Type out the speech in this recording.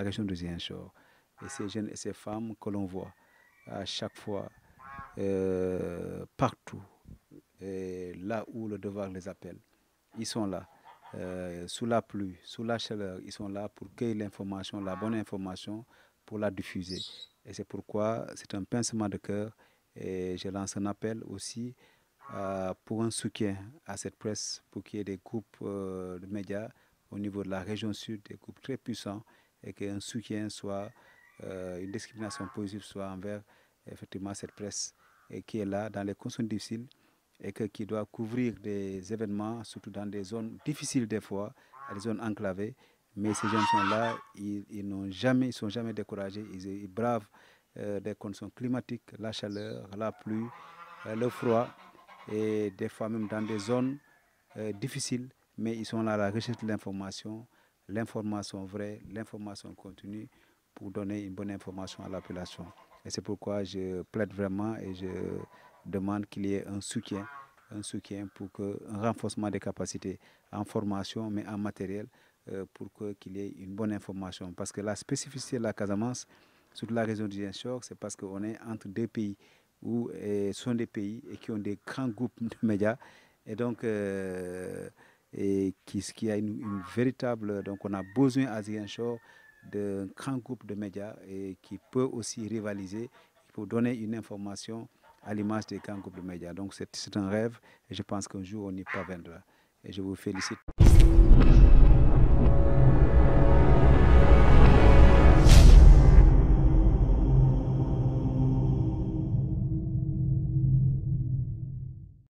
la région de Ziguinchor. Et ces jeunes et ces femmes que l'on voit à chaque fois, partout, et là où le devoir les appelle, ils sont là. Sous la pluie, sous la chaleur, ils sont là pour cueillir l'information, la bonne information, pour la diffuser. Et c'est pourquoi c'est un pincement de cœur et je lance un appel aussi pour un soutien à cette presse, pour qu'il y ait des groupes de médias au niveau de la région sud, des groupes très puissants, et qu'un soutien soit, une discrimination positive soit envers effectivement cette presse et qui est là dans les conditions difficiles et qui doit couvrir des événements, surtout dans des zones difficiles des fois, des zones enclavées. Mais ces jeunes sont là, ils sont jamais découragés, ils bravent des conditions climatiques, la chaleur, la pluie, le froid, et des fois même dans des zones difficiles, mais ils sont là à la recherche de l'information vraie, l'information continue, pour donner une bonne information à la population. Et c'est pourquoi je plaide vraiment et je demande qu'il y ait un soutien pour un renforcement des capacités en formation, mais en matériel, pour qu'il y ait une bonne information. Parce que la spécificité de la Casamance, sur la région du Ziguinchor, c'est parce qu'on est entre deux pays où ce sont des pays et qui ont des grands groupes de médias. Et donc, qui a une véritable... Donc, on a besoin à Ziguinchor d'un grand groupe de médias et qui peut aussi rivaliser pour donner une information à l'image des grands groupes de médias. Donc, c'est un rêve et je pense qu'un jour, on y parviendra. Et je vous félicite.